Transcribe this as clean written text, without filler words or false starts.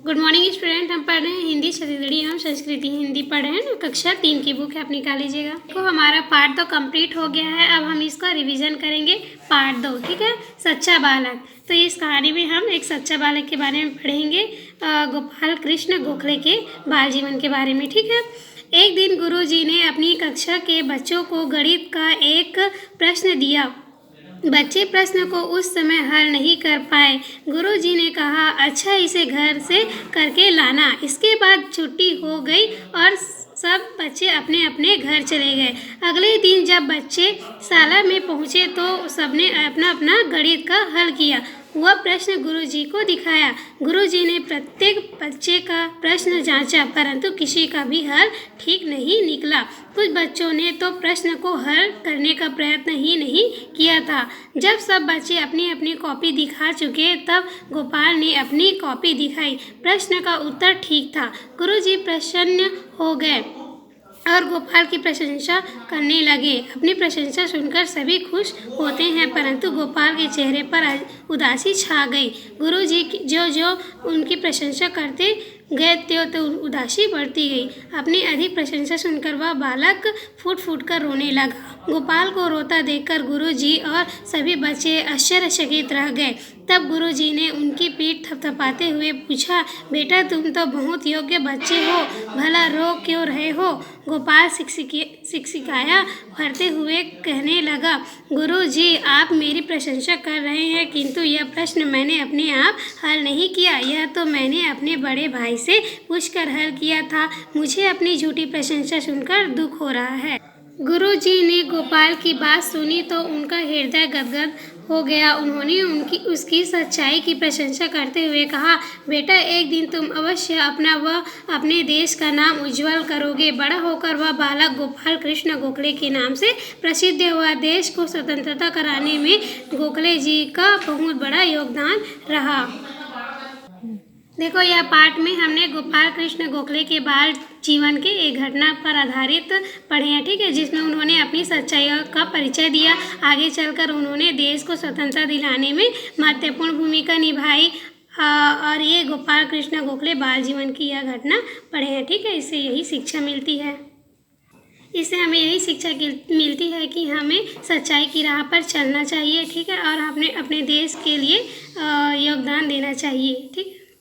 Good morning student. हम पढ़ रहे हैं हिंदी छत्तीसगढ़ी एवं संस्कृति हिंदी पढ़ रहे हैं। कक्षा 3 की बुक है, आप निकाल लीजिएगा। देखो हमारा पार्ट तो कंप्लीट हो गया है। अब हम इसका रिवीजन करेंगे पार्ट 2। ठीक है, सच्चा बालक। तो इस कहानी में हम एक सच्चा बालक के बारे में पढ़ेंगे, गोपाल कृष्ण गोखले के बाल जीवन के बारे में। ठीक है, एक दिन गुरुजी ने अपनी कक्षा के बच्चों को गणित का एक प्रश्न दिया। बच्चे प्रश्न को उस समय हल नहीं कर पाए। गुरुजी ने कहा, अच्छा इसे घर से करके लाना। इसके बाद छुट्टी हो गई और सब बच्चे अपने अपने घर चले गए। अगले दिन जब बच्चे शाला में पहुँचे तो सबने अपना अपना गणित का हल किया। वह प्रश्न गुरुजी को दिखाया। गुरुजी ने प्रत्येक बच्चे का प्रश्न जांचा, परंतु किसी का भी हल ठीक नहीं निकला। कुछ बच्चों ने तो प्रश्न को हल करने का प्रयत्न ही नहीं किया था। जब सब बच्चे अपनी अपनी कॉपी दिखा चुके तब गोपाल ने अपनी कॉपी दिखाई। प्रश्न का उत्तर ठीक था। गुरुजी प्रसन्न हो गए और गोपाल की प्रशंसा करने लगे। अपनी प्रशंसा सुनकर सभी खुश होते हैं, परंतु गोपाल के चेहरे पर उदासी छा गई। गुरुजी जो उनकी प्रशंसा करते गए तो उदासी बढ़ती गई। अपनी अधिक प्रशंसा सुनकर वह बालक फूट फूट कर रोने लगा। गोपाल को रोता देखकर गुरुजी और सभी बच्चे आश्चर्यचकित रह गए। तब गुरुजी ने उनकी पीठ थपथपाते हुए पूछा, बेटा तुम तो बहुत योग्य बच्चे हो, भला रो क्यों रहे हो? गोपाल सिकसिकाया भरते हुए कहने लगा, गुरुजी आप मेरी प्रशंसा कर रहे हैं, किंतु यह प्रश्न मैंने अपने आप हल नहीं किया। यह तो मैंने अपने बड़े भाई से पूछकर हल किया था। मुझे अपनी झूठी प्रशंसा सुनकर दुख हो रहा है। गुरुजी ने गोपाल की बात सुनी तो उनका हृदय गदगद हो गया। उन्होंने उसकी सच्चाई की प्रशंसा करते हुए कहा, बेटा एक दिन तुम अवश्य अपना व अपने देश का नाम उज्जवल करोगे। बड़ा होकर वह बालक गोपाल कृष्ण गोखले के नाम से प्रसिद्ध हुआ। देश को स्वतंत्रता कराने में गोखले जी का बहुत बड़ा योगदान रहा। देखो यह पाठ में हमने गोपाल कृष्ण गोखले के बाल जीवन के एक घटना पर आधारित पढ़े हैं। ठीक है, जिसमें उन्होंने अपनी सच्चाई का परिचय दिया। आगे चलकर उन्होंने देश को स्वतंत्रता दिलाने में महत्वपूर्ण भूमिका निभाई और ये गोपाल कृष्ण गोखले बाल जीवन की यह घटना पढ़े हैं। ठीक है, इससे यही शिक्षा मिलती है। इससे हमें यही शिक्षा मिलती है कि हमें सच्चाई की राह पर चलना चाहिए। ठीक है, और अपने देश के लिए योगदान देना चाहिए। ठीक है।